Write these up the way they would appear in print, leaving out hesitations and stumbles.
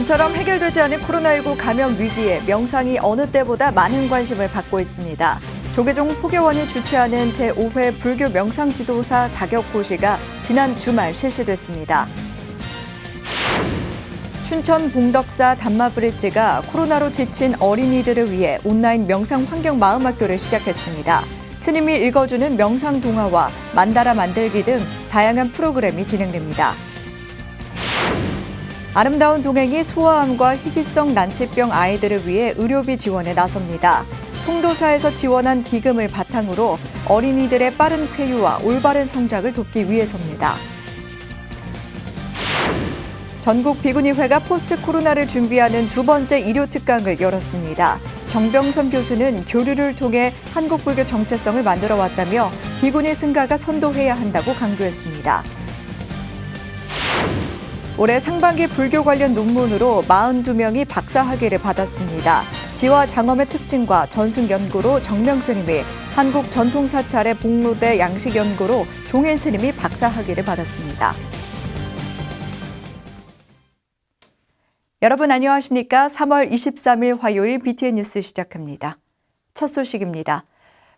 좀처럼 해결되지 않은 코로나19 감염 위기에 명상이 어느 때보다 많은 관심을 받고 있습니다. 조계종 포교원이 주최하는 제5회 불교 명상 지도사 자격고시가 지난 주말 실시됐습니다. 춘천 봉덕사 담마브릿지가 코로나로 지친 어린이들을 위해 온라인 명상 환경 마음학교를 시작했습니다. 스님이 읽어주는 명상 동화와 만다라 만들기 등 다양한 프로그램이 진행됩니다. 아름다운 동행이 소아암과 희귀성 난치병 아이들을 위해 의료비 지원에 나섭니다. 통도사에서 지원한 기금을 바탕으로 어린이들의 빠른 쾌유와 올바른 성장을 돕기 위해서입니다. 전국 비구니회가 포스트 코로나를 준비하는 두 번째 일요 특강을 열었습니다. 정병선 교수는 교류를 통해 한국 불교 정체성을 만들어 왔다며 비구니 승가가 선도해야 한다고 강조했습니다. 올해 상반기 불교 관련 논문으로 42명이 박사학위를 받았습니다. 지와 장엄의 특징과 전승 연구로 정명 스님이, 한국 전통사찰의 복로대 양식 연구로 종인 스님이 박사학위를 받았습니다. 여러분 안녕하십니까? 3월 23일 화요일 BTN 뉴스 시작합니다. 첫 소식입니다.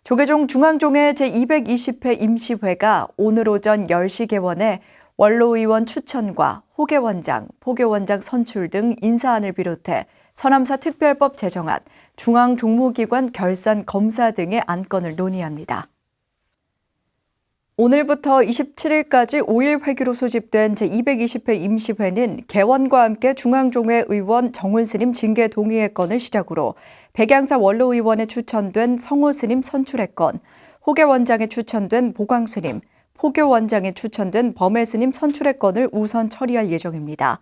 조계종 중앙종회 제220회 임시회가 오늘 오전 10시 개원해 원로의원 추천과 호계원장, 포교원장 선출 등 인사안을 비롯해 서남사 특별법 제정안, 중앙종무기관 결산 검사 등의 안건을 논의합니다. 오늘부터 27일까지 5일 회기로 소집된 제220회 임시회는 개원과 함께 중앙종회 의원 정훈 스님 징계 동의의 건을 시작으로 백양사 원로의원에 추천된 성호 스님 선출의 건, 호계원장에 추천된 보광 스님, 포교원장에 추천된 범해 스님 선출의 건을 우선 처리할 예정입니다.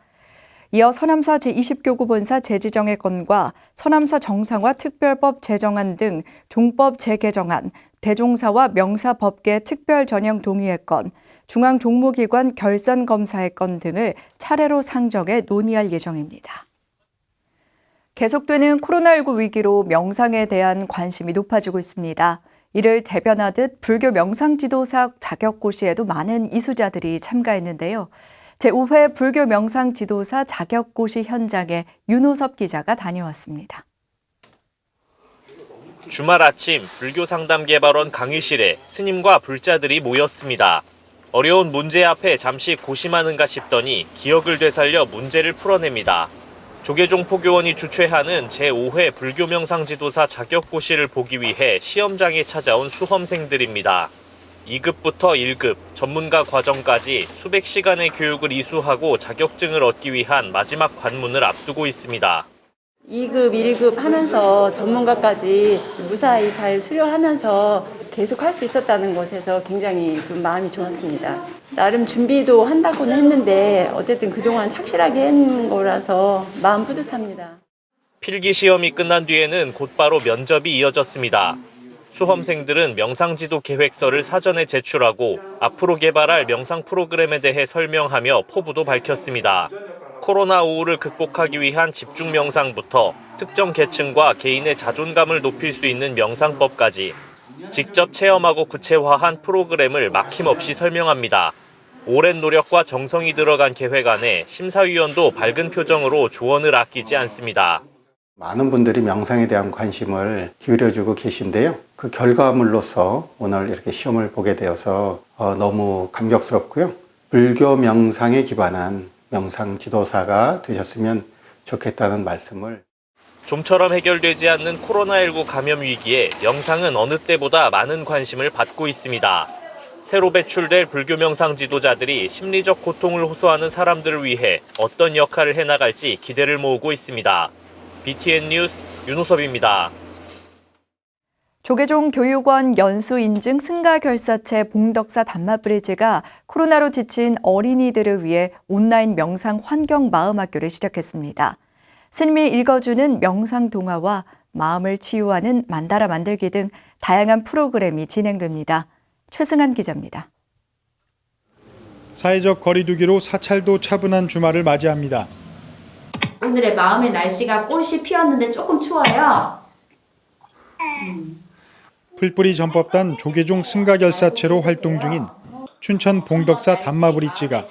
이어 서남사 제20교구 본사 재지정의 건과 서남사 정상화 특별법 제정안 등 종법 재개정안, 대종사와 명사법계 특별 전형 동의의 건, 중앙종무기관 결산검사의 건 등을 차례로 상정해 논의할 예정입니다. 계속되는 코로나19 위기로 명상에 대한 관심이 높아지고 있습니다. 이를 대변하듯 불교 명상 지도사 자격고시에도 많은 이수자들이 참가했는데요. 제5회 불교 명상 지도사 자격고시 현장에 윤호섭 기자가 다녀왔습니다. 주말 아침 불교상담개발원 강의실에 스님과 불자들이 모였습니다. 어려운 문제 앞에 잠시 고심하는가 싶더니 기억을 되살려 문제를 풀어냅니다. 조계종 포교원이 주최하는 제5회 불교 명상 지도사 자격고시를 보기 위해 시험장에 찾아온 수험생들입니다. 2급부터 1급, 전문가 과정까지 수백 시간의 교육을 이수하고 자격증을 얻기 위한 마지막 관문을 앞두고 있습니다. 2급, 1급 하면서 전문가까지 무사히 잘 수료하면서 계속 할 수 있었다는 것에서 굉장히 좀 마음이 좋았습니다. 나름 준비도 한다고는 했는데 어쨌든 그동안 착실하게 한 거라서 마음 뿌듯합니다. 필기 시험이 끝난 뒤에는 곧바로 면접이 이어졌습니다. 수험생들은 명상지도 계획서를 사전에 제출하고 앞으로 개발할 명상 프로그램에 대해 설명하며 포부도 밝혔습니다. 코로나 우울을 극복하기 위한 집중 명상부터 특정 계층과 개인의 자존감을 높일 수 있는 명상법까지 직접 체험하고 구체화한 프로그램을 막힘없이 설명합니다. 오랜 노력과 정성이 들어간 계획 안에 심사위원도 밝은 표정으로 조언을 아끼지 않습니다. 많은 분들이 명상에 대한 관심을 기울여주고 계신데요. 그 결과물로서 오늘 이렇게 시험을 보게 되어서 너무 감격스럽고요. 불교 명상에 기반한 명상 지도사가 되셨으면 좋겠다는 말씀을. 좀처럼 해결되지 않는 코로나19 감염 위기에 명상은 어느 때보다 많은 관심을 받고 있습니다. 새로 배출될 불교 명상 지도자들이 심리적 고통을 호소하는 사람들을 위해 어떤 역할을 해나갈지 기대를 모으고 있습니다. BTN 뉴스 윤호섭입니다. 조계종 교육원 연수 인증 승가결사체 봉덕사 담마브릿지가 코로나로 지친 어린이들을 위해 온라인 명상 환경 마음학교를 시작했습니다. 스님이 읽어주는 명상 동화와 마음을 치유하는 만다라 만들기 등 다양한 프로그램이 진행됩니다. 최승한 기자입니다. 사회적 거리두기로 사찰도 차분한 주말을 맞이합니다. 오늘의 마음의 날씨가 꽃이 피었는데 조금 추워요. 풀뿌리 전법단 조계종 승가결사체로 활동 중인 춘천 봉덕사 담마브릿지가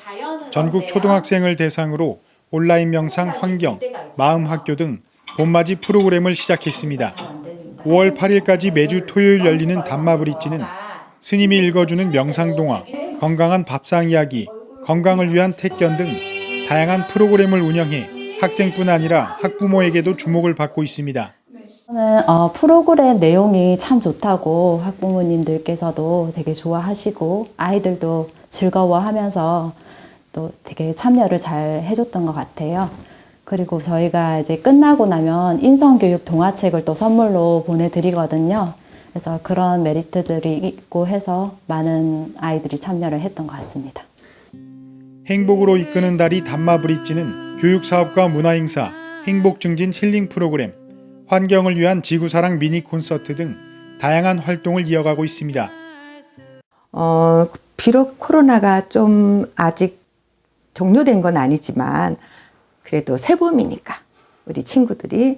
전국 초등학생을 대상으로 온라인 명상 환경, 마음학교 등 봄맞이 프로그램을 시작했습니다. 5월 8일까지 매주 토요일 열리는 단마브릿지는 스님이 읽어주는 명상동화, 건강한 밥상 이야기, 건강을 위한 택견 등 다양한 프로그램을 운영해 학생뿐 아니라 학부모에게도 주목을 받고 있습니다. 저는 프로그램 내용이 참 좋다고 학부모님들께서도 되게 좋아하시고 아이들도 즐거워하면서 또 되게 참여를 잘 해줬던 것 같아요. 그리고 저희가 이제 끝나고 나면 인성교육 동화책을 또 선물로 보내드리거든요. 그래서 그런 메리트들이 있고 해서 많은 아이들이 참여를 했던 것 같습니다. 행복으로 이끄는 달이 단마브릿지는 교육사업과 문화행사, 행복증진 힐링 프로그램, 환경을 위한 지구사랑 미니 콘서트 등 다양한 활동을 이어가고 있습니다. 비록 코로나가 좀 아직 종료된 건 아니지만 그래도 새봄이니까 우리 친구들이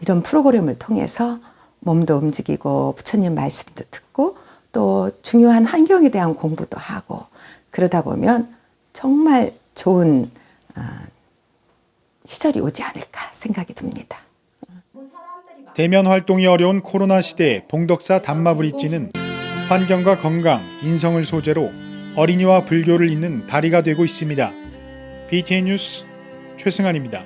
이런 프로그램을 통해서 몸도 움직이고 부처님 말씀도 듣고 또 중요한 환경에 대한 공부도 하고 그러다 보면 정말 좋은 시절이 오지 않을까 생각이 듭니다. 대면 활동이 어려운 코로나 시대에 봉덕사 단마브릿지는 환경과 건강, 인성을 소재로 어린이와 불교를 잇는 다리가 되고 있습니다. BTN 뉴스 최승환입니다.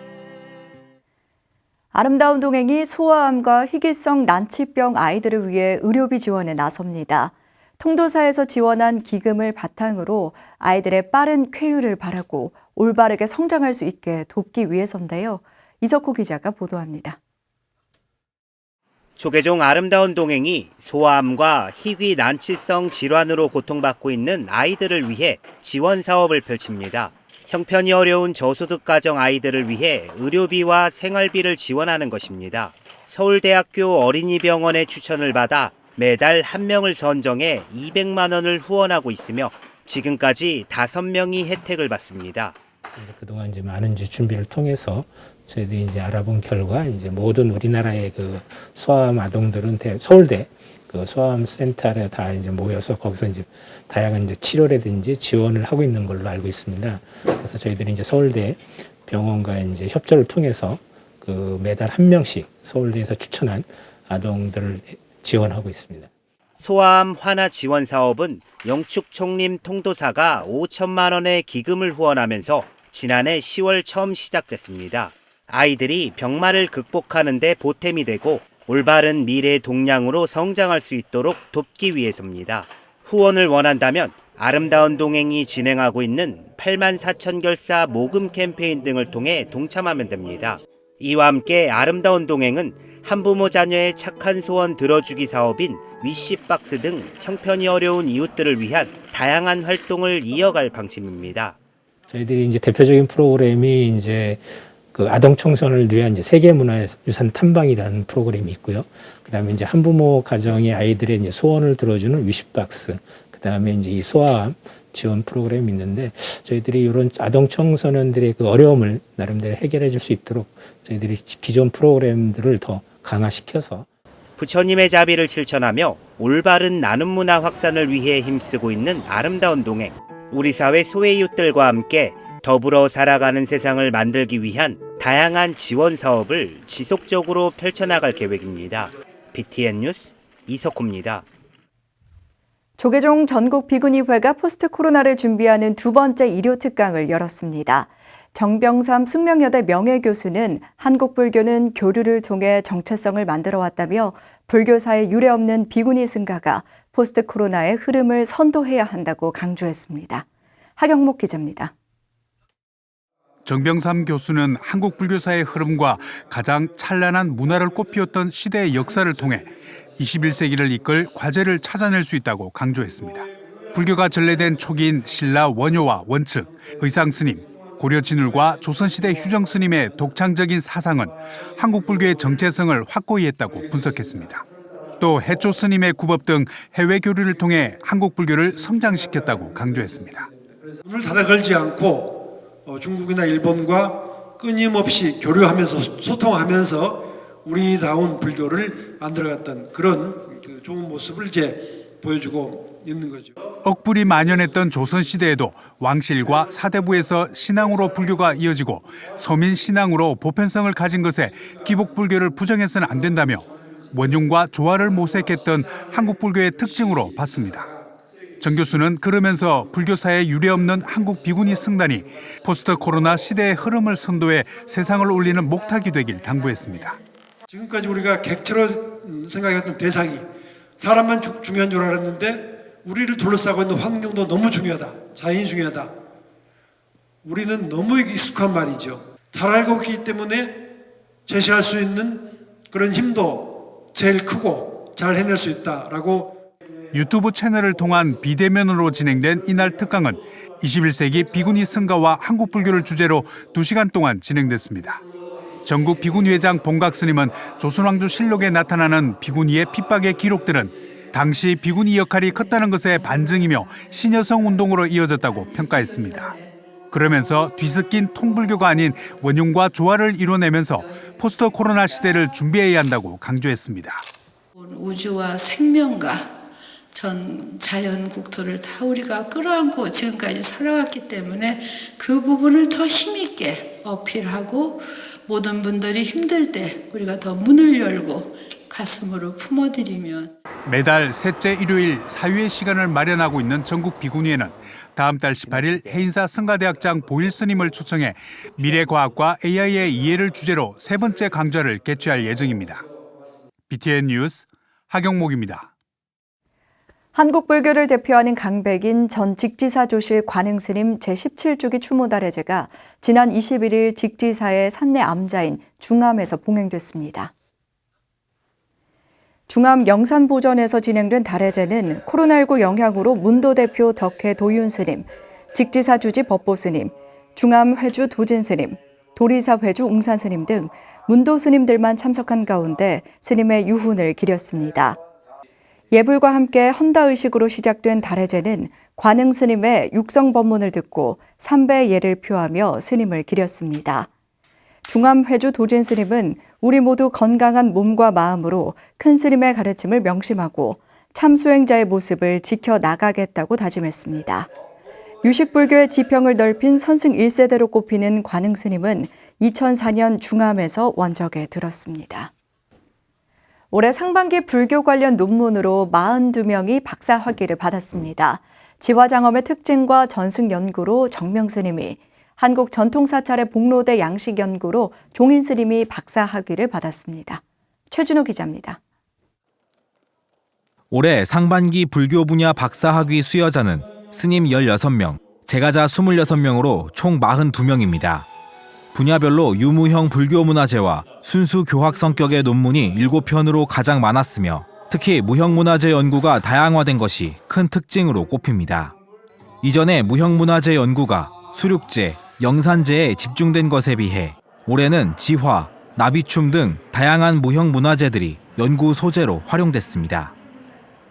아름다운 동행이 소아암과 희귀성 난치병 아이들을 위해 의료비 지원에 나섭니다. 통도사에서 지원한 기금을 바탕으로 아이들의 빠른 쾌유를 바라고 올바르게 성장할 수 있게 돕기 위해서인데요. 이석호 기자가 보도합니다. 조계종 아름다운 동행이 소아암과 희귀 난치성 질환으로 고통받고 있는 아이들을 위해 지원 사업을 펼칩니다. 형편이 어려운 저소득 가정 아이들을 위해 의료비와 생활비를 지원하는 것입니다. 서울대학교 어린이병원의 추천을 받아 매달 1명을 선정해 200만 원을 후원하고 있으며 지금까지 5명이 혜택을 받습니다. 그동안 이제 많은 준비를 통해서 저희들이 이제 알아본 결과 이제 모든 우리나라의 그 소아암 아동들은 서울대 그 소아암 센터에 다 이제 모여서 거기서 이제 다양한 이제 치료라든지 지원을 하고 있는 걸로 알고 있습니다. 그래서 저희들이 이제 서울대 병원과 이제 협조를 통해서 그 매달 1명씩 서울대에서 추천한 아동들을 지원하고 있습니다. 소아암 환아 지원 사업은 영축총림 통도사가 5천만 원의 기금을 후원하면서 지난해 10월 처음 시작됐습니다. 아이들이 병마를 극복하는 데 보탬이 되고 올바른 미래 동량으로 성장할 수 있도록 돕기 위해서입니다. 후원을 원한다면 아름다운 동행이 진행하고 있는 8만 4천 결사 모금 캠페인 등을 통해 동참하면 됩니다. 이와 함께 아름다운 동행은 한부모 자녀의 착한 소원 들어주기 사업인 위시박스 등 형편이 어려운 이웃들을 위한 다양한 활동을 이어갈 방침입니다. 저희들이 이제 대표적인 프로그램이 이제 그 아동 청소년을 위한 이제 세계문화유산 탐방이라는 프로그램이 있고요. 그다음에 이제 한부모 가정의 아이들의 이제 소원을 들어주는 위시박스, 그다음에 이제 이 소아암 지원 프로그램이 있는데 저희들이 이런 아동 청소년들의 그 어려움을 나름대로 해결해 줄 수 있도록 저희들이 기존 프로그램들을 더 강화시켜서 부처님의 자비를 실천하며 올바른 나눔 문화 확산을 위해 힘쓰고 있는 아름다운 동행. 우리 사회 소외이웃들과 함께 더불어 살아가는 세상을 만들기 위한 다양한 지원 사업을 지속적으로 펼쳐나갈 계획입니다. BTN 뉴스 이석호입니다. 조계종 전국 비구니회가 포스트 코로나를 준비하는 두 번째 일요 특강을 열었습니다. 정병삼 숙명여대 명예교수는 한국 불교는 교류를 통해 정체성을 만들어왔다며 불교사의 유례없는 비구니 승가가 포스트 코로나의 흐름을 선도해야 한다고 강조했습니다. 하경목 기자입니다. 정병삼 교수는 한국 불교사의 흐름과 가장 찬란한 문화를 꽃피웠던 시대의 역사를 통해 21세기를 이끌 과제를 찾아낼 수 있다고 강조했습니다. 불교가 전래된 초기인 신라 원효와 원측, 의상스님, 고려 진울과 조선시대 휴정스님의 독창적인 사상은 한국 불교의 정체성을 확고히 했다고 분석했습니다. 또 해초 스님의 구법 등 해외 교류를 통해 한국 불교를 성장시켰다고 강조했습니다. 문을 닫아 걸지 않고 중국이나 일본과 끊임없이 교류하면서 소통하면서 우리다운 불교를 만들어갔던 그런 좋은 모습을 이제 보여주고 있는 거죠. 억불이 만연했던 조선시대에도 왕실과 사대부에서 신앙으로 불교가 이어지고 서민 신앙으로 보편성을 가진 것에 기복불교를 부정해서는 안 된다며 원흉과 조화를 모색했던 한국 불교의 특징으로 봤습니다. 정 교수는 그러면서 불교사에 유례없는 한국 비구니 승단이 포스트 코로나 시대의 흐름을 선도해 세상을 울리는 목탁이 되길 당부했습니다. 지금까지 우리가 객체로 생각했던 대상이 사람만 중요한 줄 알았는데 우리를 둘러싸고 있는 환경도 너무 중요하다. 자연이 중요하다. 우리는 너무 익숙한 말이죠. 잘 알고 있기 때문에 제시할 수 있는 그런 힘도 제일 크고 잘 해낼 수 있다라고. 유튜브 채널을 통한 비대면으로 진행된 이날 특강은 21세기 비구니 승가와 한국 불교를 주제로 2시간 동안 진행됐습니다. 전국 비구니 회장 봉각 스님은 조선왕조 실록에 나타나는 비구니의 핍박의 기록들은 당시 비구니 역할이 컸다는 것의 반증이며 신여성 운동으로 이어졌다고 평가했습니다. 그러면서 뒤섞인 통불교가 아닌 원흉과 조화를 이뤄내면서 포스트 코로나 시대를 준비해야 한다고 강조했습니다. 우주와 생명과 전 자연 국토를 다 우리가 끌어안고 지금까지 살아왔기 때문에 그 부분을 더 힘있게 어필하고 모든 분들이 힘들 때 우리가 더 문을 열고 가슴으로 품어드리면. 매달 셋째 일요일 사유의 시간을 마련하고 있는 전국 비구니에는 다음 달 18일 해인사 성가대학장 보일 스님을 초청해 미래과학과 AI의 이해를 주제로 3번째 강좌를 개최할 예정입니다. BTN 뉴스 하경목입니다. 한국 불교를 대표하는 강백인 전 직지사 조실 관흥스님 제17주기 추모달해제가 지난 21일 직지사의 산내 암자인 중암에서 봉행됐습니다. 중암 영산보전에서 진행된 달해제는 코로나19 영향으로 문도 대표 덕혜 도윤스님, 직지사 주지 법보스님, 중암 회주 도진스님, 도리사 회주 웅산스님 등 문도 스님들만 참석한 가운데 스님의 유훈을 기렸습니다. 예불과 함께 헌다의식으로 시작된 달해제는 관흥 스님의 육성법문을 듣고 삼배 예를 표하며 스님을 기렸습니다. 중암 회주 도진 스님은 우리 모두 건강한 몸과 마음으로 큰 스님의 가르침을 명심하고 참수행자의 모습을 지켜나가겠다고 다짐했습니다. 유식불교의 지평을 넓힌 선승 1세대로 꼽히는 관흥 스님은 2004년 중암에서 원적에 들었습니다. 올해 상반기 불교 관련 논문으로 42명이 박사 학위를 받았습니다. 지화장엄의 특징과 전승 연구로 정명 스님이, 한국 전통사찰의 복로대 양식 연구로 종인 스님이 박사 학위를 받았습니다. 최준호 기자입니다. 올해 상반기 불교 분야 박사 학위 수여자는 스님 16명, 제가자 26명으로 총 42명입니다. 분야별로 유무형 불교문화재와 순수 교학 성격의 논문이 7편으로 가장 많았으며 특히 무형문화재 연구가 다양화된 것이 큰 특징으로 꼽힙니다. 이전에 무형문화재 연구가 수륙재, 영산재에 집중된 것에 비해 올해는 지화, 나비춤 등 다양한 무형문화재들이 연구 소재로 활용됐습니다.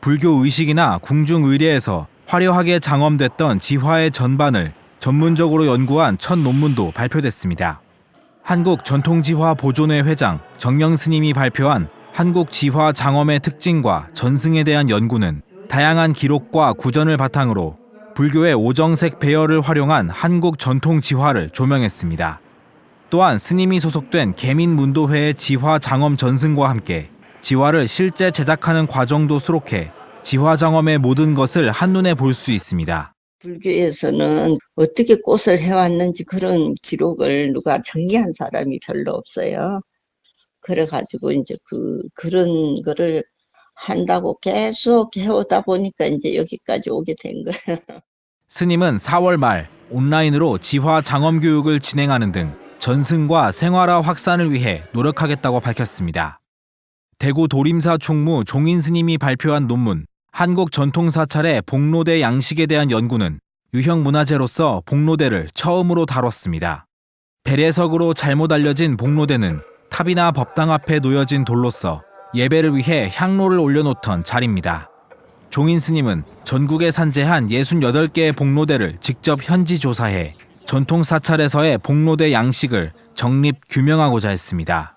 불교 의식이나 궁중의례에서 화려하게 장엄됐던 지화의 전반을 전문적으로 연구한 첫 논문도 발표됐습니다. 한국전통지화보존회 회장 정영 스님이 발표한 한국 지화 장엄의 특징과 전승에 대한 연구는 다양한 기록과 구전을 바탕으로 불교의 오정색 배열을 활용한 한국 전통 지화를 조명했습니다. 또한 스님이 소속된 계민문도회의 지화 장엄 전승과 함께 지화를 실제 제작하는 과정도 수록해 지화 장엄의 모든 것을 한눈에 볼 수 있습니다. 불교에서는 어떻게 꽃을 해왔는지 그런 기록을 누가 정리한 사람이 별로 없어요. 그래가지고 이제 그런 거를 한다고 계속 해오다 보니까 이제 여기까지 오게 된 거예요. 스님은 4월 말 온라인으로 지화 장엄 교육을 진행하는 등 전승과 생활화 확산을 위해 노력하겠다고 밝혔습니다. 대구 도림사 총무 종인 스님이 발표한 논문 한국 전통사찰의 복로대 양식에 대한 연구는 유형 문화재로서 복로대를 처음으로 다뤘습니다. 배례석으로 잘못 알려진 복로대는 탑이나 법당 앞에 놓여진 돌로서 예배를 위해 향로를 올려놓던 자리입니다. 종인 스님은 전국에 산재한 68개의 복로대를 직접 현지 조사해 전통사찰에서의 복로대 양식을 정립 규명하고자 했습니다.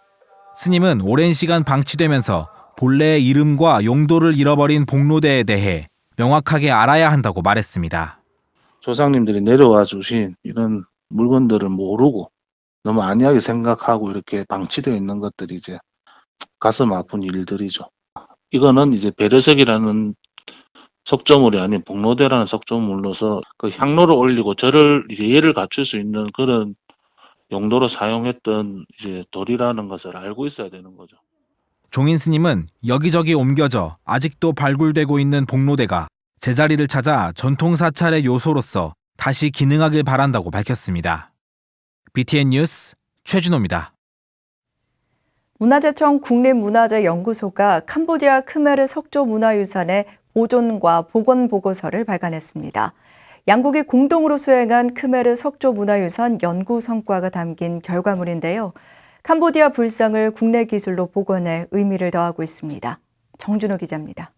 스님은 오랜 시간 방치되면서 본래의 이름과 용도를 잃어버린 복로대에 대해 명확하게 알아야 한다고 말했습니다. 조상님들이 내려와 주신 이런 물건들을 모르고 너무 안이하게 생각하고 이렇게 방치되어 있는 것들이 이제 가슴 아픈 일들이죠. 이거는 이제 배려석이라는 석조물이 아닌 복로대라는 석조물로서 그 향로를 올리고 절을 이제 예를 갖출 수 있는 그런 용도로 사용했던 이제 돌이라는 것을 알고 있어야 되는 거죠. 종인 스님은 여기저기 옮겨져 아직도 발굴되고 있는 복로대가 제자리를 찾아 전통 사찰의 요소로서 다시 기능하길 바란다고 밝혔습니다. BTN 뉴스 최준호입니다. 문화재청 국립문화재연구소가 캄보디아 크메르 석조문화유산의 보존과 복원 보고서를 발간했습니다. 양국이 공동으로 수행한 크메르 석조문화유산 연구 성과가 담긴 결과물인데요. 캄보디아 불상을 국내 기술로 복원해 의미를 더하고 있습니다. 정준호 기자입니다.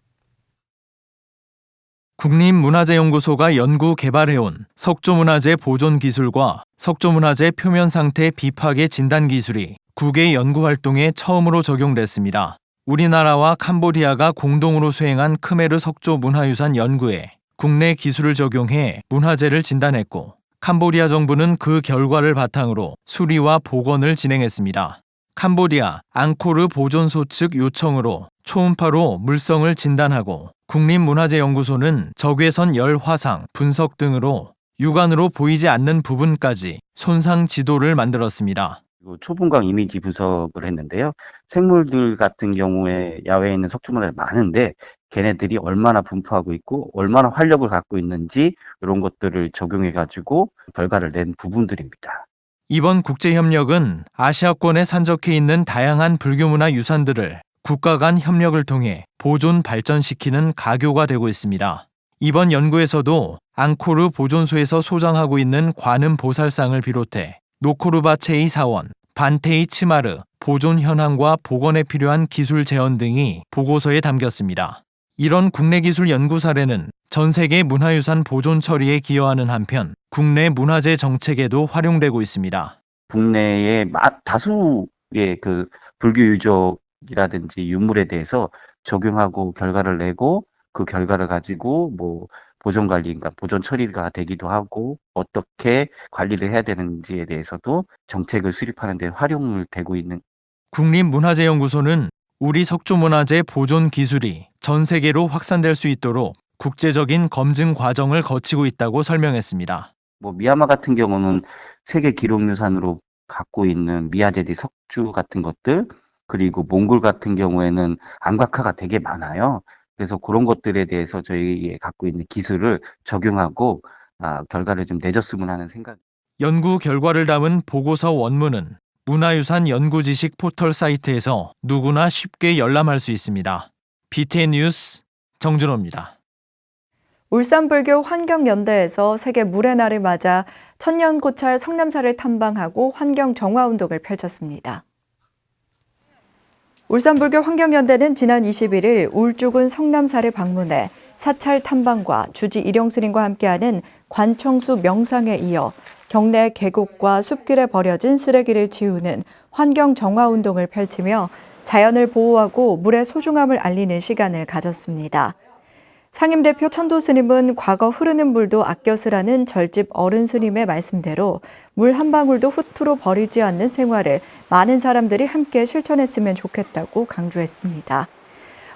국립문화재연구소가 연구 개발해온 석조문화재 보존 기술과 석조문화재 표면 상태 비파괴 진단 기술이 국외 연구 활동에 처음으로 적용됐습니다. 우리나라와 캄보디아가 공동으로 수행한 크메르 석조문화유산 연구에 국내 기술을 적용해 문화재를 진단했고, 캄보디아 정부는 그 결과를 바탕으로 수리와 복원을 진행했습니다. 캄보디아 앙코르 보존소 측 요청으로 초음파로 물성을 진단하고 국립문화재연구소는 적외선 열 화상, 분석 등으로 육안으로 보이지 않는 부분까지 손상 지도를 만들었습니다. 초분광 이미지 분석을 했는데요. 생물들 같은 경우에 야외에 있는 석조물이 많은데 걔네들이 얼마나 분포하고 있고 얼마나 활력을 갖고 있는지 이런 것들을 적용해가지고 결과를 낸 부분들입니다. 이번 국제협력은 아시아권에 산적해 있는 다양한 불교문화 유산들을 국가 간 협력을 통해 보존 발전시키는 가교가 되고 있습니다. 이번 연구에서도 앙코르 보존소에서 소장하고 있는 관음 보살상을 비롯해 노코르바체이 사원, 반테이 치마르, 보존 현황과 복원에 필요한 기술 재현 등이 보고서에 담겼습니다. 이런 국내 기술 연구 사례는 전 세계 문화유산 보존 처리에 기여하는 한편 국내 문화재 정책에도 활용되고 있습니다. 국내의 다수의 그 불교 유적이라든지 유물에 대해서 적용하고 결과를 내고 그 결과를 가지고 뭐 보존 관리, 그러니까 보존 처리가 되기도 하고 어떻게 관리를 해야 되는지에 대해서도 정책을 수립하는 데 활용을 되고 있는. 국립문화재연구소는 우리 석조문화재 보존 기술이 전 세계로 확산될 수 있도록 국제적인 검증 과정을 거치고 있다고 설명했습니다. 미얀마 같은 경우는 세계 기록유산으로 갖고 있는 미야제디 석주 같은 것들, 그리고 몽골 같은 경우에는 암각화가 되게 많아요. 그래서 그런 것들에 대해서 저희가 갖고 있는 기술을 적용하고 결과를 좀 내줬으면 하는 생각. 연구 결과를 담은 보고서 원문은 문화유산 연구지식 포털 사이트에서 누구나 쉽게 열람할 수 있습니다. BTN 뉴스 정준호입니다. 울산불교 환경연대에서 세계 물의 날을 맞아 천년고찰 성남사를 탐방하고 환경정화운동을 펼쳤습니다. 울산불교 환경연대는 지난 21일 울주군 성남사를 방문해 사찰 탐방과 주지 일용스님과 함께하는 관청수 명상에 이어 경내 계곡과 숲길에 버려진 쓰레기를 치우는 환경정화운동을 펼치며 자연을 보호하고 물의 소중함을 알리는 시간을 가졌습니다. 상임대표 천도스님은 과거 흐르는 물도 아껴 쓰라는 절집 어른스님의 말씀대로 물 한 방울도 후투로 버리지 않는 생활을 많은 사람들이 함께 실천했으면 좋겠다고 강조했습니다.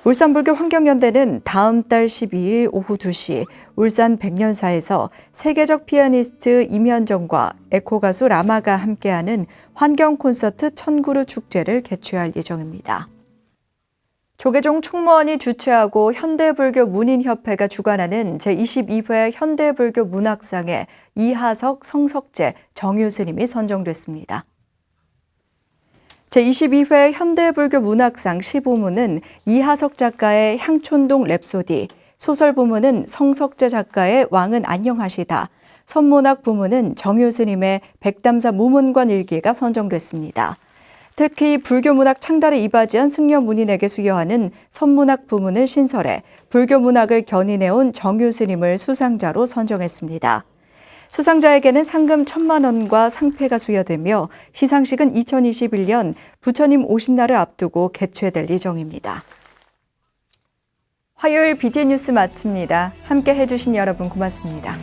울산불교 환경연대는 다음 달 12일 오후 2시 울산 백년사에서 세계적 피아니스트 임현정과 에코가수 라마가 함께하는 환경 콘서트 천구루 축제를 개최할 예정입니다. 조계종 총무원이 주최하고 현대불교 문인협회가 주관하는 제22회 현대불교 문학상에 이하석, 성석재, 정유스님이 선정됐습니다. 제22회 현대불교 문학상 시부문은 이하석 작가의 향촌동 랩소디, 소설 부문은 성석재 작가의 왕은 안녕하시다, 선문학 부문은 정유스님의 백담사 무문관 일기가 선정됐습니다. 특히 불교문학 창달에 이바지한 승려 문인에게 수여하는 선문학 부문을 신설해 불교문학을 견인해온 정유스님을 수상자로 선정했습니다. 수상자에게는 상금 1,000만 원과 상패가 수여되며 시상식은 2021년 부처님 오신 날을 앞두고 개최될 예정입니다. 화요일 BTN 뉴스 마칩니다. 함께 해주신 여러분 고맙습니다.